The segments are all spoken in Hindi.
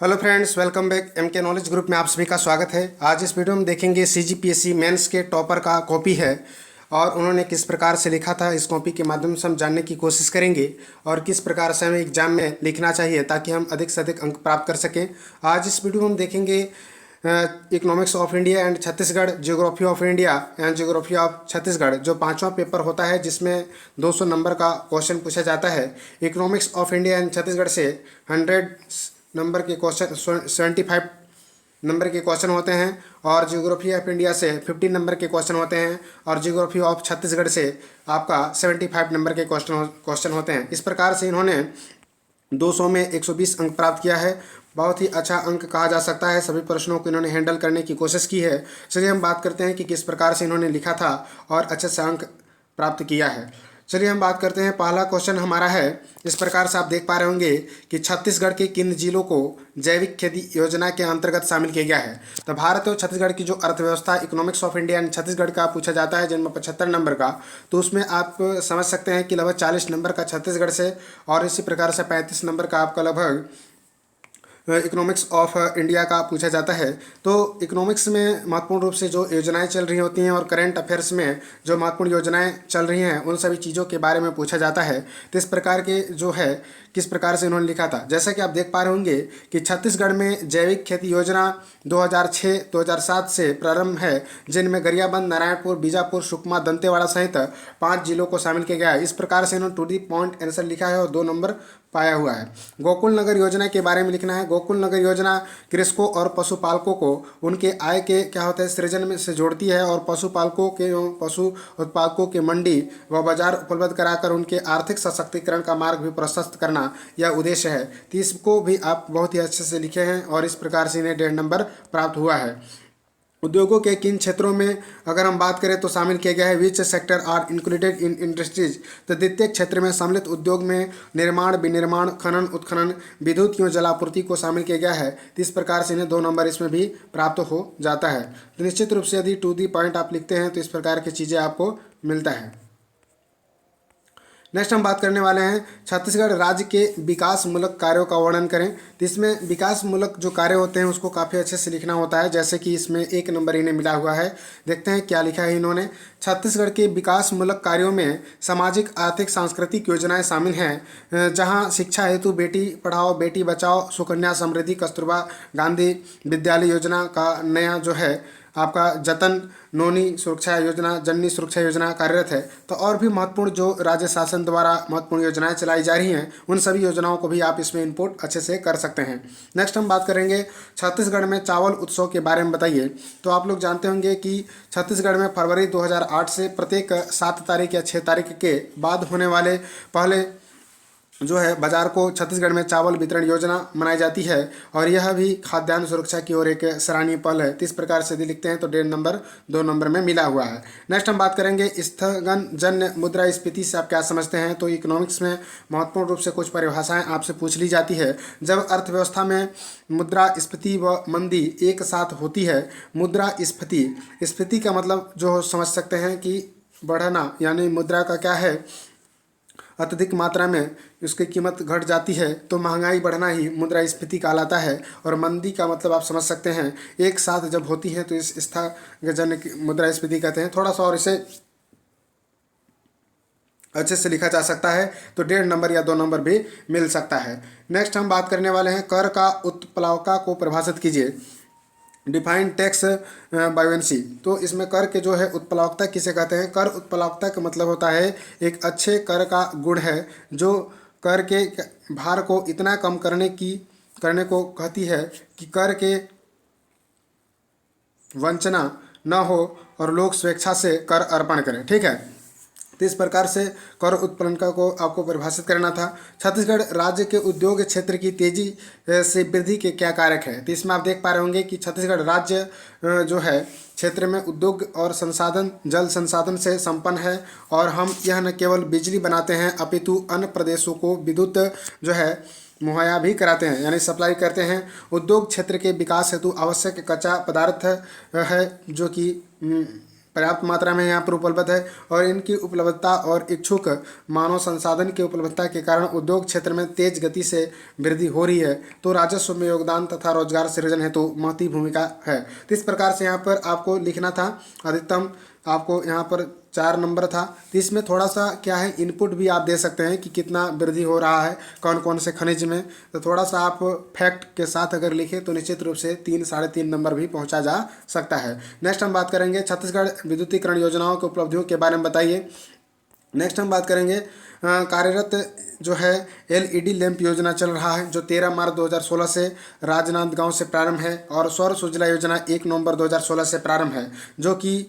Hello friends, welcome back. M K knowledge group में आप सभी का स्वागत है। आज इस वीडियो में देखेंगे सीजीपीएससी मेंस के टॉपर का कॉपी है और उन्होंने किस प्रकार से लिखा था। इस कॉपी के माध्यम से हम जानने की कोशिश करेंगे और किस प्रकार से हमें एग्जाम में लिखना चाहिए ताकि हम अधिक से अधिक अंक प्राप्त कर सकें। आज इस वीडियो में हम देखेंगे economics of India and Chhattisgarh, geography of India and geography of Chhattisgarh, जो पांचवा पेपर होता है जिसमें 200 नंबर का क्वेश्चन पूछा जाता है। Economics of India and Chhattisgarh से 100 नंबर के क्वेश्चन, 75 नंबर के क्वेश्चन होते हैं और जियोग्राफी ऑफ इंडिया से 50 नंबर के क्वेश्चन होते हैं और जियोग्राफी ऑफ छत्तीसगढ़ से आपका 75 नंबर के क्वेश्चन होते हैं। इस प्रकार से इन्होंने 200 में 120 अंक प्राप्त किया है। बहुत ही अच्छा अंक कहा जा सकता है। सभी प्रश्नों को इन्होंने हैंडल करने की कोशिश की है। चलिए हम बात करते हैं कि किस प्रकार से इन्होंने लिखा था और अच्छे से अंक प्राप्त किया है। चलिए हम बात करते हैं। पहला क्वेश्चन हमारा है, इस प्रकार से आप देख पा रहे होंगे कि छत्तीसगढ़ के किन जिलों को जैविक खेती योजना के अंतर्गत शामिल किया गया है। तो भारत और छत्तीसगढ़ की जो अर्थव्यवस्था economics of India and Chhattisgarh का पूछा जाता है जिनमें 75 नंबर का, तो उसमें आप समझ सकते हैं कि लगभग 40 नंबर का छत्तीसगढ़ से और इसी प्रकार से 35 नंबर का आपका लगभग इकोनॉमिक्स ऑफ इंडिया का पूछा जाता है। तो इकोनॉमिक्स में महत्वपूर्ण रूप से जो योजनाएं चल रही होती हैं और करंट अफेयर्स में जो महत्वपूर्ण योजनाएं चल रही हैं उन सभी चीज़ों के बारे में पूछा जाता है। तो इस प्रकार के जो है किस प्रकार से इन्होंने लिखा था, जैसा कि आप देख पा रहे होंगे कि छत्तीसगढ़ में जैविक खेती योजना 2006-2007 से प्रारंभ है, जिनमें गरियाबंद, नारायणपुर, बीजापुर, सुकमा, दंतेवाड़ा सहित 5 जिलों को शामिल किया गया है। इस प्रकार से इन्होंने टू दी पॉइंट आंसर लिखा है और 2 नंबर पाया हुआ है। गोकुल नगर योजना के बारे में लिखना है। गोकुल नगर योजना कृषकों और पशुपालकों को उनके आय के क्या होता है सृजन में से जोड़ती है और पशुपालकों के पशु उत्पादकों के मंडी व बाजार उपलब्ध कराकर उनके आर्थिक सशक्तिकरण का मार्ग भी प्रशस्त करना यह उद्देश्य है। तो इसको भी आप बहुत ही अच्छे से लिखे हैं और इस प्रकार से इन्हें 1.5 नंबर प्राप्त हुआ है। उद्योगों के किन क्षेत्रों में अगर हम बात करें तो शामिल किया गया है, which sector are included in industries. तो द्वितीय क्षेत्र में सम्मिलित उद्योग में निर्माण, विनिर्माण, खनन, उत्खनन, विद्युत एवं जलापूर्ति को शामिल किया गया है। तो इस प्रकार से इन्हें 2 नंबर इसमें भी प्राप्त हो जाता है। तो निश्चित रूप से यदि टू दी पॉइंट आप लिखते हैं तो इस प्रकार की चीज़ें आपको मिलता है। नेक्स्ट हम बात करने वाले हैं छत्तीसगढ़ राज्य के विकास मूलक कार्यों का वर्णन करें। तो इसमें विकास मूलक जो कार्य होते हैं उसको काफ़ी अच्छे से लिखना होता है, जैसे कि इसमें 1 नंबर इन्हें मिला हुआ है। देखते हैं क्या लिखा है इन्होंने। छत्तीसगढ़ के विकास मूलक कार्यों में सामाजिक, आर्थिक, सांस्कृतिक योजनाएं शामिल हैं, जहां शिक्षा हेतु बेटी पढ़ाओ बेटी बचाओ, सुकन्या समृद्धि, कस्तूरबा गांधी विद्यालय योजना का नया जो है आपका जतन, नोनी सुरक्षा योजना, जननी सुरक्षा योजना कार्यरत है। तो और भी महत्वपूर्ण जो राज्य शासन द्वारा महत्वपूर्ण योजनाएं चलाई जा रही हैं उन सभी योजनाओं को भी आप इसमें इनपुट अच्छे से कर सकते हैं। नेक्स्ट हम बात करेंगे छत्तीसगढ़ में चावल उत्सव के बारे में बताइए। तो आप लोग जानते होंगे कि छत्तीसगढ़ में फरवरी 2008 से प्रत्येक 7 तारीख या 6 तारीख के बाद होने वाले पहले जो है बाजार को छत्तीसगढ़ में चावल वितरण योजना मनाई जाती है और यह भी खाद्यान्न सुरक्षा की ओर एक सराहनीय पहल है। तो इस प्रकार से यदि लिखते हैं तो 1.5 नंबर 2 नंबर में मिला हुआ है। नेक्स्ट हम बात करेंगे स्थगन जन्य मुद्रास्फीति से आप क्या समझते हैं। तो इकोनॉमिक्स में महत्वपूर्ण रूप से कुछ परिभाषाएं आपसे पूछ ली जाती है। जब अर्थव्यवस्था में मुद्रास्फीति व मंदी एक साथ होती है, मुद्रास्फीति, स्फीति का मतलब जो समझ सकते हैं कि बढ़ना, यानी मुद्रा का क्या है अत्यधिक मात्रा में उसकी कीमत घट जाती है तो महंगाई बढ़ना ही मुद्रास्फीति कहलाता है। और मंदी का मतलब आप समझ सकते हैं एक साथ जब होती है तो इस स्थगन मुद्रास्फीति कहते हैं। थोड़ा सा और इसे अच्छे से लिखा जा सकता है तो 1.5 नंबर या 2 नंबर भी मिल सकता है। नेक्स्ट हम बात करने वाले हैं कर का उत्प्लावकता को परिभाषित कीजिए। Define tax buoyancy. तो इसमें कर के जो है उत्प्लावकता किसे कहते हैं। कर उत्प्लावकता का मतलब होता है एक अच्छे कर का गुण है जो कर के भार को इतना कम करने को कहती है कि कर के वंचना न हो और लोग स्वेच्छा से कर अर्पण करें। ठीक है, तो इस प्रकार से कर उत्पन्न को आपको परिभाषित करना था। छत्तीसगढ़ राज्य के उद्योग क्षेत्र की तेजी से वृद्धि के क्या कारक है। तो इसमें आप देख पा रहे होंगे कि छत्तीसगढ़ राज्य जो है क्षेत्र में उद्योग और संसाधन, जल संसाधन से संपन्न है और हम यह न केवल बिजली बनाते हैं अपितु अन्य प्रदेशों को विद्युत जो है मुहैया भी कराते हैं, यानी सप्लाई करते हैं। उद्योग क्षेत्र के विकास हेतु आवश्यक कच्चा पदार्थ है जो कि पर्याप्त मात्रा में यहाँ पर उपलब्ध है और इनकी उपलब्धता और इच्छुक मानव संसाधन की उपलब्धता के कारण उद्योग क्षेत्र में तेज गति से वृद्धि हो रही है। तो राजस्व में योगदान तथा रोजगार सृजन हेतु महती भूमिका है। तो इस प्रकार से यहाँ पर आपको लिखना था। अधिकतम आपको यहाँ पर 4 नंबर था। तो इसमें थोड़ा सा क्या है, इनपुट भी आप दे सकते हैं कि कितना वृद्धि हो रहा है कौन कौन से खनिज में। तो थोड़ा सा आप फैक्ट के साथ अगर लिखें तो निश्चित रूप से 3 साढ़े 3 नंबर भी पहुंचा जा सकता है। नेक्स्ट हम बात करेंगे छत्तीसगढ़ विद्युतीकरण योजनाओं के उपलब्धियों के बारे में बताइए। नेक्स्ट हम बात करेंगे कार्यरत जो है एलईडी लैंप योजना चल रहा है जो 13 मार्च 2016 से राजनांदगांव से प्रारंभ है और सौर सुजला योजना 1 नवंबर 2016 से प्रारंभ है जो कि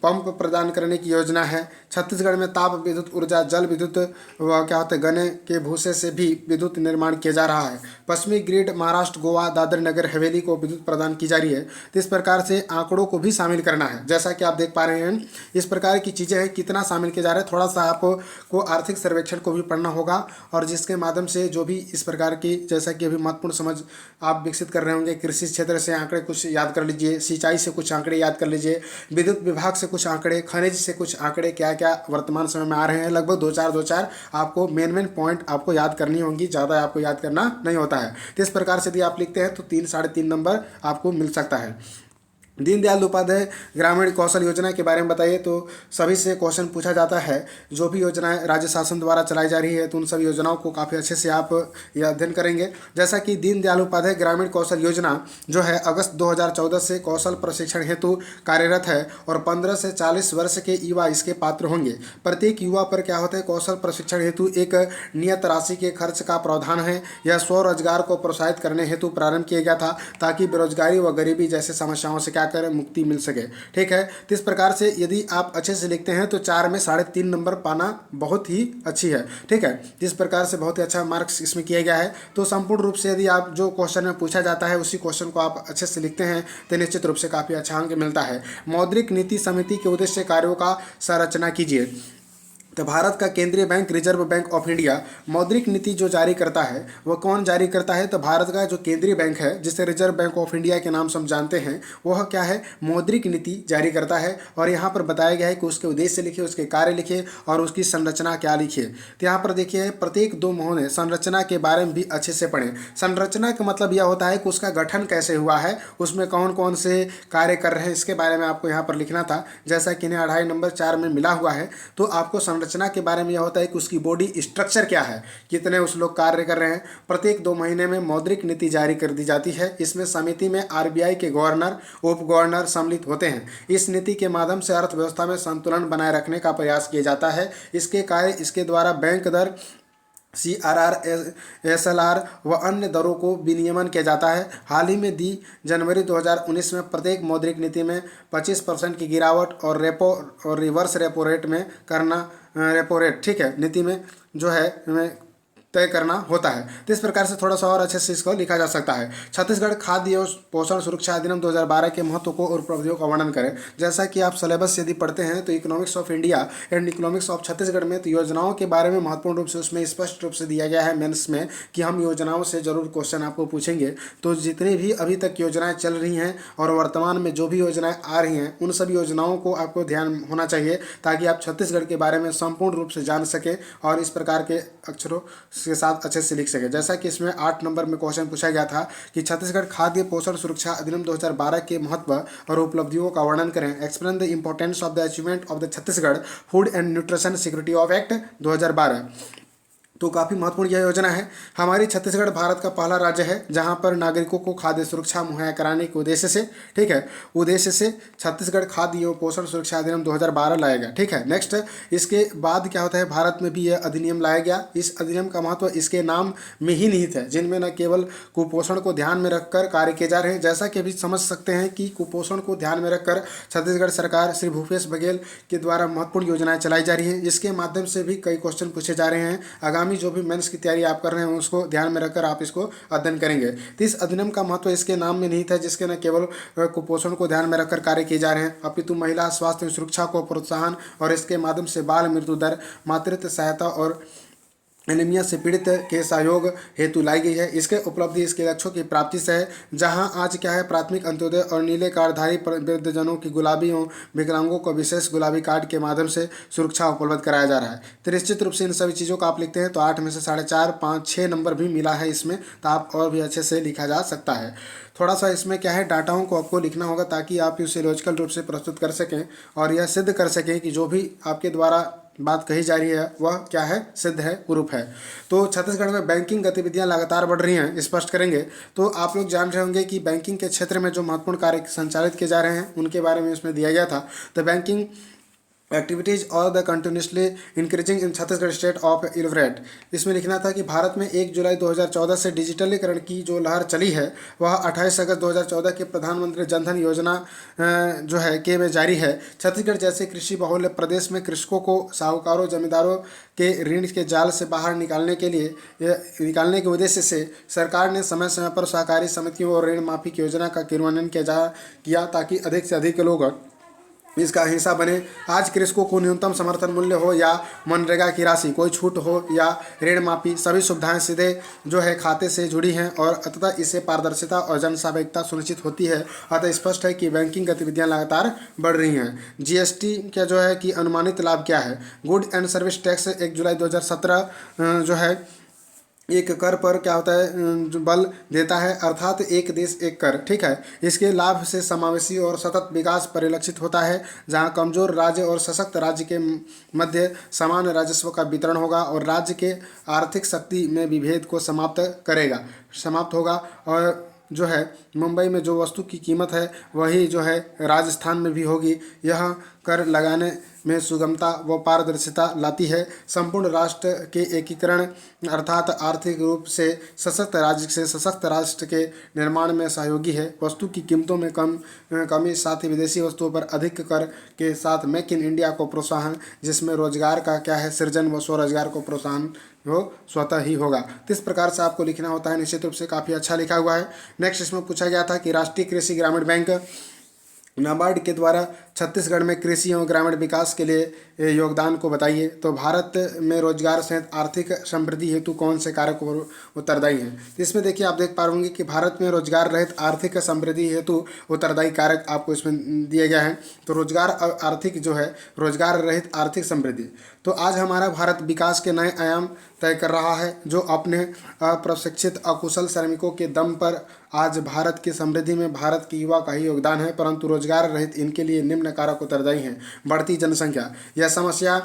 पंप प्रदान करने की योजना है। छत्तीसगढ़ में ताप विद्युत ऊर्जा जल विद्युत क्या होते हैं गन्ने के भूसे से भी विद्युत निर्माण किया जा रहा है। पश्चिमी ग्रिड महाराष्ट्र गोवा दादर नगर हवेली को विद्युत प्रदान की जा रही है। तो इस प्रकार से आंकड़ों को भी शामिल करना है। जैसा कि आप देख पा रहे हैं इस प्रकार की चीज़ें हैं, कितना शामिल किया जा रहा है। थोड़ा सा आपको आर्थिक सर्वेक्षण को भी पढ़ना होगा और जिसके माध्यम से जो भी इस प्रकार की जैसा कि अभी महत्वपूर्ण समझ आप विकसित कर रहे होंगे। कृषि क्षेत्र से आंकड़े कुछ याद कर लीजिए, सिंचाई से कुछ आंकड़े याद कर लीजिए, विद्युत विभाग से कुछ आंकड़े, खनिज से कुछ आंकड़े, क्या क्या वर्तमान समय में आ रहे हैं। लगभग दो चार आपको मेन पॉइंट आपको याद करनी होंगी, ज़्यादा आपको याद करना नहीं होता है। तो इस प्रकार से यदि आप लिखते हैं तो 3 साढ़े 3 नंबर आपको मिल सकता है। दीनदयाल उपाध्याय ग्रामीण कौशल योजना के बारे में बताइए। तो सभी से क्वेश्चन पूछा जाता है, जो भी योजनाएं राज्य शासन द्वारा चलाई जा रही है तो उन सभी योजनाओं को काफ़ी अच्छे से आप यह अध्ययन करेंगे। जैसा कि दीनदयाल उपाध्याय ग्रामीण कौशल योजना जो है अगस्त 2014 से कौशल प्रशिक्षण हेतु कार्यरत है और 15 से 40 वर्ष के युवा इसके पात्र होंगे। प्रत्येक युवा पर क्या होता है, कौशल प्रशिक्षण हेतु एक नियत राशि के खर्च का प्रावधान है। यह स्वरोजगार को प्रोत्साहित करने हेतु प्रारंभ किया गया था ताकि बेरोजगारी व गरीबी जैसे समस्याओं से करें मुक्ति मिल सके। ठीक है, तो इस प्रकार से यदि आप अच्छे से लिखते हैं तो 4 में साढ़े 3 नंबर पाना बहुत ही अच्छी है। ठीक है, इस प्रकार से बहुत ही अच्छा मार्क्स इसमें किया गया है। तो संपूर्ण रूप से यदि आप जो क्वेश्चन में पूछा जाता है उसी क्वेश्चन को आप अच्छे से लिखते हैं तो निश्चित रूप से काफ़ी अच्छा अंक मिलता है। मौद्रिक नीति समिति के उद्देश्य कार्यों का संरचना कीजिए। तो भारत का केंद्रीय bank reserve bank of India मौद्रिक नीति जो जारी करता है वह कौन जारी करता है, तो भारत का जो केंद्रीय बैंक है जिसे रिजर्व बैंक ऑफ इंडिया के नाम से हम जानते हैं वह क्या है, मौद्रिक नीति जारी करता है। और यहाँ पर बताया गया है कि उसके उद्देश्य लिखिए, उसके कार्य लिखिए और उसकी संरचना क्या लिखिए। तो यहाँ पर देखिए प्रत्येक 2 महीने संरचना के बारे में भी अच्छे से पढ़ें। संरचना का मतलब यह होता है कि उसका गठन कैसे हुआ है, उसमें कौन कौन से कार्य कर रहे हैं, इसके बारे में आपको यहाँ पर लिखना था। जैसा कि इन्हें 2.5 नंबर 4 में मिला हुआ है तो आपको संरचना के बारे में यह होता है कि उसकी बॉडी स्ट्रक्चर क्या है, कितने उस लोग कार्य कर रहे हैं। प्रत्येक 2 महीने में मौद्रिक नीति जारी कर दी जाती है। इसमें समिति में आरबीआई के गवर्नर उप गवर्नर सम्मिलित होते हैं। इस नीति के माध्यम से अर्थव्यवस्था में संतुलन बनाए रखने का प्रयास किया जाता है। इसके कार्य इसके द्वारा बैंक दर CRR SLR व अन्य दरों को विनियमन किया जाता है। हाल ही में दी जनवरी 2019 में प्रत्येक मौद्रिक नीति में 25% की गिरावट और रेपो और रिवर्स रेपो रेट में करना रेपो रेट ठीक है नीति में जो है हमें तय करना होता है। तो इस प्रकार से थोड़ा सा और अच्छे से इसको लिखा जा सकता है। छत्तीसगढ़ खाद्य एवं पोषण सुरक्षा अधिनियम 2012 के महत्व को और उपलब्धियों का वर्णन करें। जैसा कि आप सिलेबस यदि पढ़ते हैं तो economics of India and economics of Chhattisgarh में तो योजनाओं के बारे में महत्वपूर्ण रूप से उसमें स्पष्ट रूप से दिया गया है मेंस में कि हम योजनाओं से जरूर क्वेश्चन आपको पूछेंगे। तो जितनी भी अभी तक योजनाएं चल रही हैं और वर्तमान में जो भी योजनाएं आ रही हैं उन सभी योजनाओं को आपको ध्यान होना चाहिए ताकि आप छत्तीसगढ़ के बारे में संपूर्ण रूप से जान सकें और इस प्रकार के अक्षरों के साथ अच्छे से लिख सके। जैसा कि इसमें 8 नंबर में क्वेश्चन पूछा गया था कि छत्तीसगढ़ खाद्य पोषण सुरक्षा अधिनियम 2012 के महत्व और उपलब्धियों का वर्णन करें। Explain the importance of the achievement of the Chhattisgarh food and nutrition security of act 2012। तो काफ़ी महत्वपूर्ण यह योजना है। हमारी छत्तीसगढ़ भारत का पहला राज्य है जहां पर नागरिकों को खाद्य सुरक्षा मुहैया कराने के उद्देश्य से ठीक है उद्देश्य से छत्तीसगढ़ खाद्य एवं पोषण सुरक्षा अधिनियम 2012 लाया गया। ठीक है, नेक्स्ट इसके बाद क्या होता है, भारत में भी यह अधिनियम लाया गया। इस अधिनियम का महत्व इसके नाम में ही निहित है, जिनमें न केवल कुपोषण को ध्यान में रखकर कार्य किए जा रहे हैं। जैसा कि अभी समझ सकते हैं कि कुपोषण को ध्यान में रखकर छत्तीसगढ़ सरकार श्री भूपेश बघेल के द्वारा महत्वपूर्ण योजनाएं चलाई जा रही हैं। इसके माध्यम से भी कई क्वेश्चन पूछे जा रहे हैं। आगामी जो भी मेंस की तैयारी आप कर रहे हैं उसको ध्यान में रखकर आप इसको अध्ययन करेंगे। तो इस अधिनियम का महत्व इसके नाम में निहित है, जिसके न केवल कुपोषण को ध्यान में रखकर कार्य किए जा रहे हैं अपितु महिला स्वास्थ्य सुरक्षा को प्रोत्साहन और इसके माध्यम से बाल मृत्यु दर, मातृत्व सहायता और एनीमिया से पीड़ित के सहयोग हेतु लाई गई है। इसके उपलब्धि इसके लक्ष्यों की प्राप्ति से है, जहां आज क्या है प्राथमिक अंत्योदय और नीले कार्डधारी वृद्धजनों की गुलाबी एवं विकलांगों को विशेष गुलाबी कार्ड के माध्यम से सुरक्षा उपलब्ध कराया जा रहा है। तो निश्चित रूप से इन सभी चीज़ों को आप लिखते हैं तो 8 में से 4.5, 5, 6 नंबर भी मिला है इसमें, तो आप और भी अच्छे से लिखा जा सकता है। थोड़ा सा इसमें क्या है डाटाओं को आपको लिखना होगा ताकि आप इसे लॉजिकल रूप से प्रस्तुत कर सकें और यह सिद्ध कर सकें कि जो भी आपके द्वारा बात कही जा रही है वह क्या है, सिद्ध है, प्रूफ है। तो छत्तीसगढ़ में बैंकिंग गतिविधियां लगातार बढ़ रही हैं, स्पष्ट करेंगे। तो आप लोग जान रहे होंगे कि बैंकिंग के क्षेत्र में जो महत्वपूर्ण कार्य संचालित किए जा रहे हैं उनके बारे में इसमें दिया गया था। तो बैंकिंग एक्टिविटीज़ और the continuously increasing in Chhattisgarh state of इलवरेट। इसमें लिखना था कि भारत में 1 जुलाई 2014 से डिजिटलीकरण की जो लहर चली है वह 28 अगस्त 2014 के प्रधानमंत्री जनधन योजना जो है के में जारी है। छत्तीसगढ़ जैसे कृषि बहुल प्रदेश में कृषकों को साहूकारों जमींदारों के ऋण के जाल से बाहर निकालने के उद्देश्य से सरकार ने समय समय पर सहकारी समितियों और ऋण माफी की योजना का क्रियान्वयन किया ताकि अधिक से अधिक लोग इसका हिस्सा बने। आज कृषकों को न्यूनतम समर्थन मूल्य हो या मनरेगा की राशि, कोई छूट हो या ऋण माफी, सभी सुविधाएं सीधे जो है खाते से जुड़ी हैं और अतः इससे पारदर्शिता और जनसापेक्षता सुनिश्चित होती है। अतः स्पष्ट है कि बैंकिंग गतिविधियां लगातार बढ़ रही हैं। जीएसटी का जो है कि अनुमानित लाभ क्या है। गुड एंड सर्विस टैक्स 1 जुलाई 2017 जो है एक कर पर क्या होता है जो बल देता है, अर्थात एक देश एक कर, ठीक है। इसके लाभ से समावेशी और सतत विकास परिलक्षित होता है, जहां कमजोर राज्य और सशक्त राज्य के मध्य समान राजस्व का वितरण होगा और राज्य के आर्थिक शक्ति में विभेद को समाप्त होगा। और जो है मुंबई में जो वस्तु की कीमत है वही जो है राजस्थान में भी होगी। यह कर लगाने में सुगमता व पारदर्शिता लाती है। संपूर्ण राष्ट्र के एकीकरण अर्थात आर्थिक रूप से सशक्त राज्य से सशक्त राष्ट्र के निर्माण में सहयोगी है। वस्तु की कीमतों में कमी साथ ही विदेशी वस्तुओं पर अधिक कर के साथ मेक इन इंडिया को प्रोत्साहन, जिसमें रोजगार का क्या है सृजन व स्वरोजगार को प्रोत्साहन वो स्वतः ही होगा। तो इस प्रकार से आपको लिखना होता है। निश्चित रूप से काफ़ी अच्छा लिखा हुआ है। नेक्स्ट इसमें पूछा गया था कि राष्ट्रीय कृषि ग्रामीण बैंक नाबार्ड के द्वारा छत्तीसगढ़ में कृषि एवं ग्रामीण विकास के लिए योगदान को बताइए। तो भारत में रोजगार सहित आर्थिक समृद्धि हेतु कौन से कारक उत्तरदायी हैं। तो इसमें देखिए आप देख पा रहे होंगे कि भारत में रोजगार रहित आर्थिक समृद्धि हेतु उत्तरदायी कारक आपको इसमें दिया गया है। तो रोजगार और आर्थिक जो है रोजगार रहित आर्थिक समृद्धि। तो आज हमारा भारत विकास के नए आयाम तय कर रहा है, जो अपने अप्रशिक्षित अकुशल श्रमिकों के दम पर आज भारत की समृद्धि में भारत के युवा का ही योगदान है, परंतु रोजगार रहित इनके लिए निम्न कारक उत्तरदायी हैं। बढ़ती जनसंख्या, यह समस्या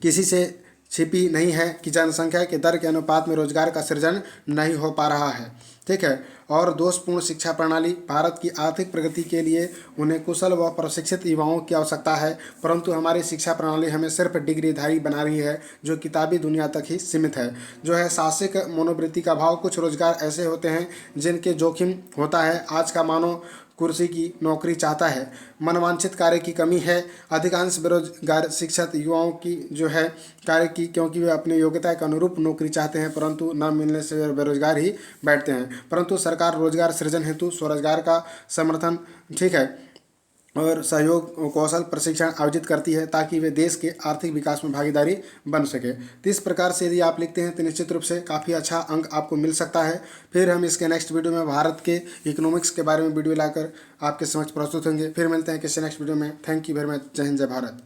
किसी से छिपी नहीं है कि जनसंख्या के दर के अनुपात में रोजगार का सृजन नहीं हो पा रहा है, ठीक है। और दोषपूर्ण शिक्षा प्रणाली, भारत की आर्थिक प्रगति के लिए उन्हें कुशल व प्रशिक्षित युवाओं की आवश्यकता है, परंतु हमारी शिक्षा प्रणाली हमें सिर्फ डिग्रीधारी बना रही है जो किताबी दुनिया तक ही सीमित है। जो है साहसिक मनोवृत्ति का भाव, कुछ रोजगार ऐसे होते हैं जिनके जोखिम होता है। आज का मानव कुर्सी की नौकरी चाहता है। मनवांछित कार्य की कमी है। अधिकांश बेरोजगार शिक्षित युवाओं की जो है कार्य की, क्योंकि वे अपनी योग्यता के अनुरूप नौकरी चाहते हैं परंतु न मिलने से वे बेरोजगार ही बैठते हैं। परंतु सरकार रोजगार सृजन हेतु स्वरोजगार का समर्थन, ठीक है, और सहयोग कौशल प्रशिक्षण आयोजित करती है ताकि वे देश के आर्थिक विकास में भागीदारी बन सके। तो इस प्रकार से यदि आप लिखते हैं तो निश्चित रूप से काफ़ी अच्छा अंक आपको मिल सकता है। फिर हम इसके नेक्स्ट वीडियो में भारत के इकोनॉमिक्स के बारे में वीडियो लाकर आपके समक्ष प्रस्तुत होंगे। फिर मिलते हैं किसी नेक्स्ट वीडियो में। Thank you very much. जय हिंद, जय भारत।